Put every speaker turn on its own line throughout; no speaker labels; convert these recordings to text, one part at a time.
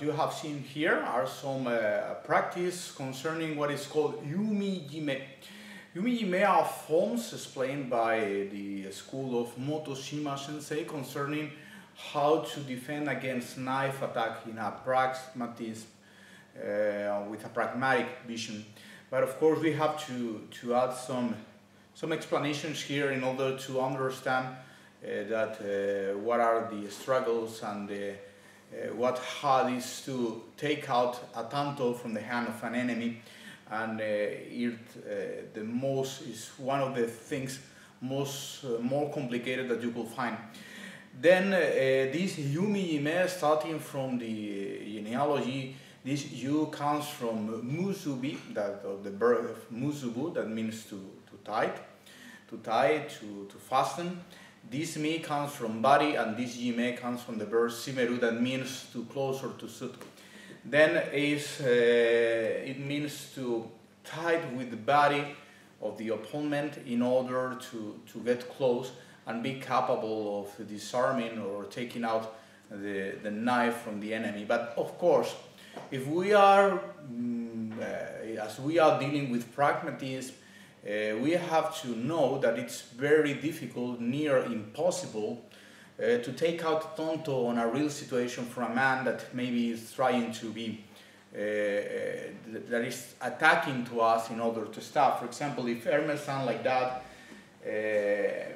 you have seen here are some practice concerning what is called Yuumijime. Yuumijime are forms explained by the school of Motoshima Sensei concerning how to defend against knife attack in a pragmatism, with a pragmatic vision. But of course we have to add some explanations here in order to understand what are the struggles and what hard is to take out a tanto from the hand of an enemy, and the most is one of the things more complicated that you could find. Then this Yuumijime, starting from the genealogy, this Yu comes from musubi, the verb of musubu, that means to tie, to fasten. This mi comes from body, and this jime comes from the verb simeru, that means to close or to suit. Then it means to tie with the body of the opponent in order to get close and be capable of disarming or taking out the knife from the enemy. But of course, if we are, as we are dealing with pragmatism, we have to know that it's very difficult, near impossible, to take out tonto on a real situation from a man that maybe is trying to be, that is attacking to us in order to stop. For example, if Hermes sound like that,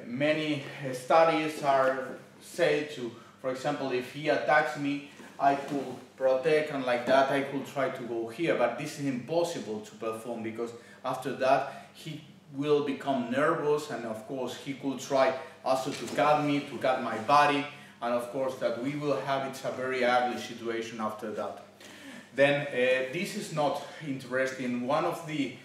many studies are said to, for example, if he attacks me, I could protect, and like that I could try to go here, but this is impossible to perform, because after that he will become nervous, and of course he could try also to cut me, to cut my body, and of course that we will have, it's a very ugly situation after that. Then this is not interesting. One of the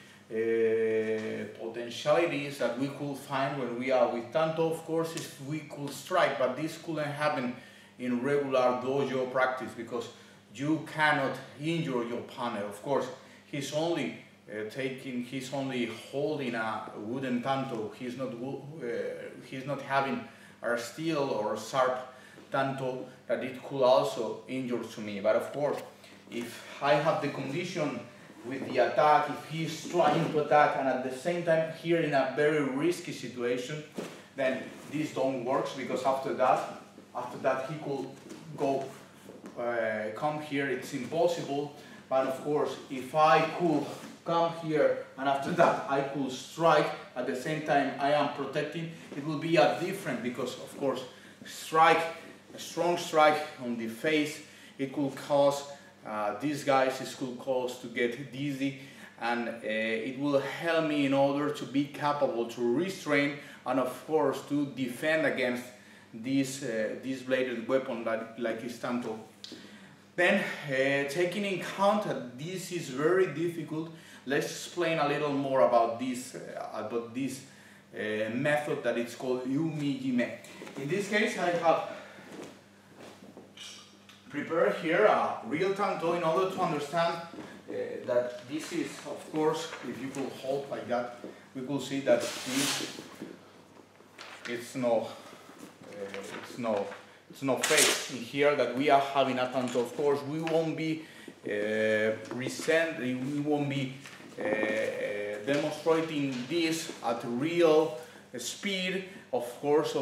potentialities that we could find when we are with tanto, of course, is we could strike, but this couldn't happen in regular dojo practice, because you cannot injure your opponent. Of course, he's only holding a wooden tanto. He's not having a steel or sharp tanto that it could also injure to me. But of course, if I have the condition with the attack, if he's trying to attack and at the same time here in a very risky situation, then this don't work, because after that he could go come here, it's impossible. But of course, if I could come here and after that I could strike at the same time I am protecting, it will be a different, because of course a strong strike on the face, it could cause these guys, it could cause to get dizzy, and it will help me in order to be capable to restrain and of course to defend against this bladed weapon like is tanto. Then, taking in account that this is very difficult, let's explain a little more about this method that is called Yuumijime. In this case, I have prepared here a real tanto in order to understand that this is, of course, if you could hold like that, we could see that it's no face in here that we are having a tanto. Of course, we won't be demonstrating this at real speed. Of course,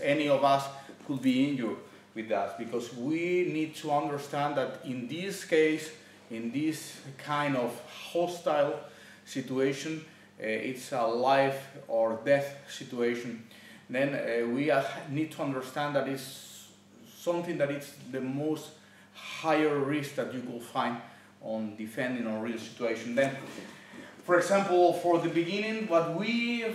any of us could be injured with that, because we need to understand that in this case, in this kind of hostile situation, it's a life or death situation. Then we need to understand that it's something that is the most higher risk that you will find on defending a real situation. Then, for example, for the beginning, what we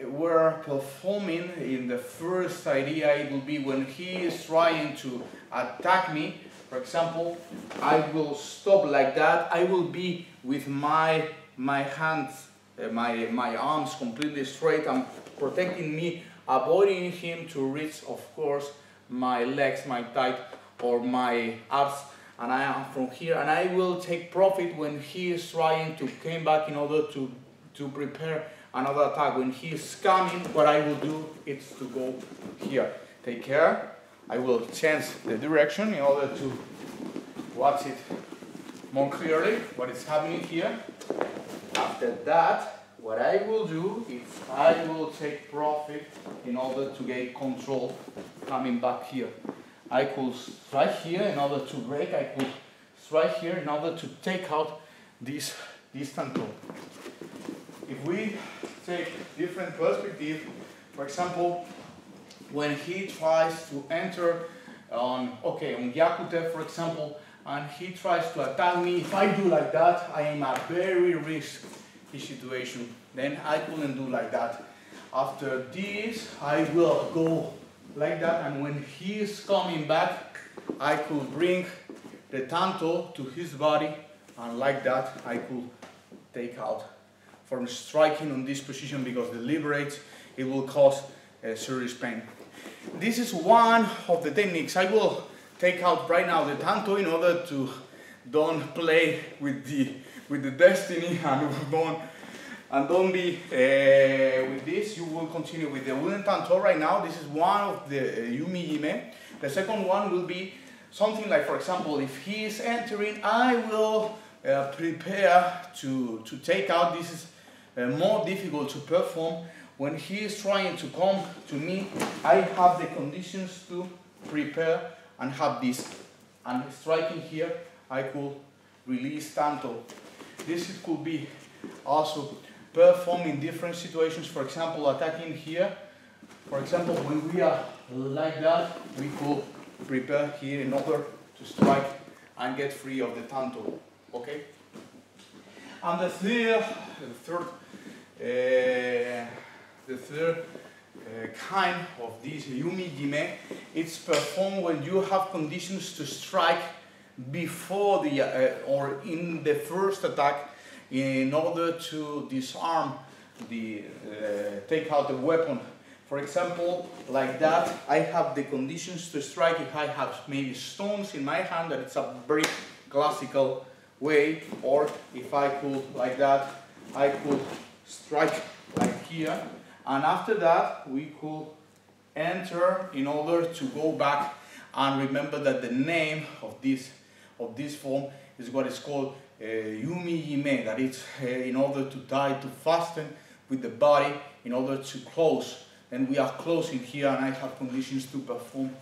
were performing in the first idea, it will be when he is trying to attack me. For example, I will stop like that. I will be with my hands, my arms completely straight and protecting me, avoiding him to reach, of course, my legs, my thigh or my abs, and I am from here, and I will take profit when he is trying to come back in order to prepare another attack. When he is coming, what I will do is to go here. Take care, I will change the direction in order to watch it more clearly, what is happening here. After that, what I will do is I will take profit in order to get control coming back here. I could strike here in order to break, I could strike here in order to take out this Dentou. If we take different perspective, for example, when he tries to enter on Yakute, for example, and he tries to attack me, if I do like that, I am a very risky situation. Then I couldn't do like that. After this, I will go like that, and when he is coming back, I could bring the Dentou to his body, and like that, I could take out from striking on this position, because deliberate, it will cause serious pain. This is one of the techniques. I will take out right now the Dentou in order to don't play with the destiny and don't be with this. You will continue with the wooden Dentou right now. This is one of the Yuumijime. The second one will be something like, for example, if he is entering, I will prepare to take out. This is more difficult to perform. When he is trying to come to me, I have the conditions to prepare and have this. And striking here, I could release Dentou. This could be also performed in different situations. For example, attacking here. For example, when we are like that, we could prepare here in order to strike and get free of the Dentou. Okay? And the third kind of this Yuumijime, it's performed when you have conditions to strike before the or in the first attack, in order to disarm the take out the weapon. For example, like that, I have the conditions to strike. If I have maybe stones in my hand, that it's a very classical way, or if I could like that, I could strike like here. And after that, we could enter in order to go back, and remember that the name of this form is what is called Yuumijime, that it's in order to die, to fasten with the body, in order to close. And we are closing here, and I have conditions to perform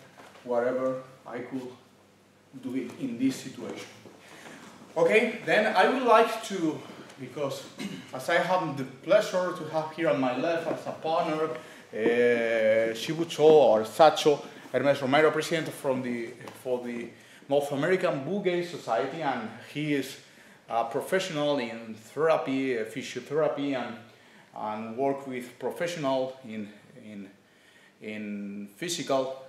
whatever I could do it in this situation. Okay, then I would like to, because as I have the pleasure to have here on my left as a partner, Shibucho or Sacho Hermes Romero, president for the North American Bugay Society, and he is a professional in therapy, physiotherapy, and work with professionals in physical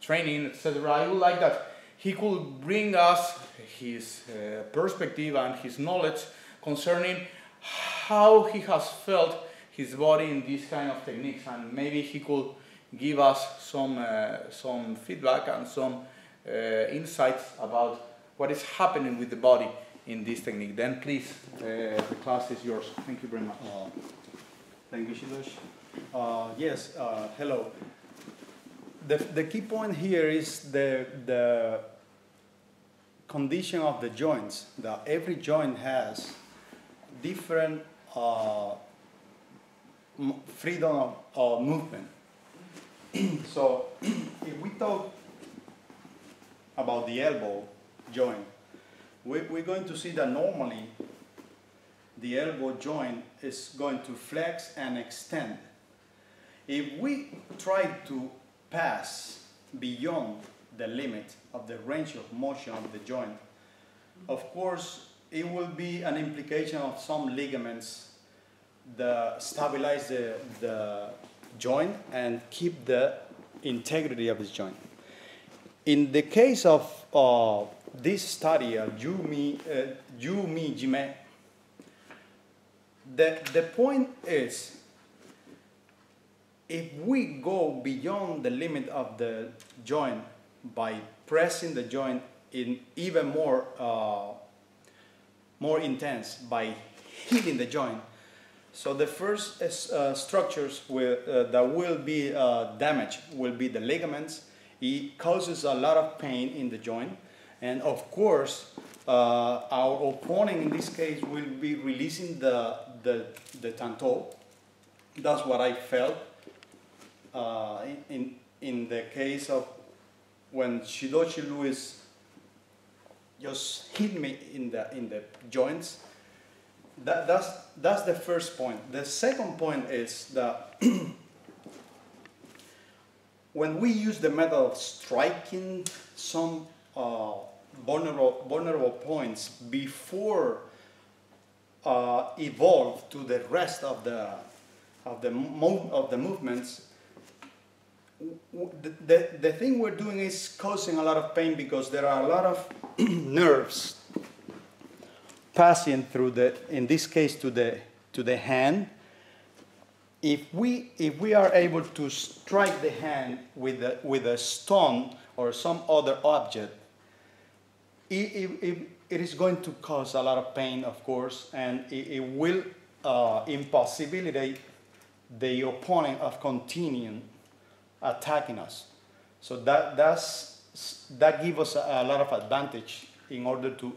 training, etc. I would like that he could bring us his perspective and his knowledge concerning how he has felt his body in these kind of techniques, and maybe he could give us some feedback and some insights about what is happening with the body in this technique. Then please, the class is yours. Thank you very much.
Thank you, Shidoshi. Yes, hello. The key point here is the condition of the joints. That every joint has different freedom of movement. So if we talk about the elbow joint, we're going to see that normally the elbow joint is going to flex and extend. If we try to pass beyond the limit of the range of motion of the joint, of course it will be an implication of some ligaments that stabilize the joint and keep the integrity of this joint. In the case of this study of Yuumijime, the point is, if we go beyond the limit of the joint by pressing the joint in even more intense, by hitting the joint, So the first structures that will be damaged will be the ligaments. It causes a lot of pain in the joint. And of course, our opponent in this case will be releasing the Dentou. That's what I felt in the case of when Shidoshi Luis just hit me in the joints. That's the first point. The second point is that when we use the method of striking some vulnerable points before evolve to the rest of the movements, the thing we're doing is causing a lot of pain because there are a lot of nerves passing through in this case to the hand. If we are able to strike the hand with a stone or some other object, it is going to cause a lot of pain, of course, and it will impossibilitate the opponent of continuing attacking us. So that gives us a lot of advantage in order to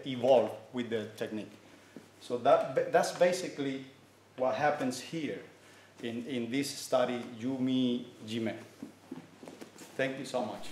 evolve with the technique. So that's basically what happens here in this study, Yuumijime. Thank you so much.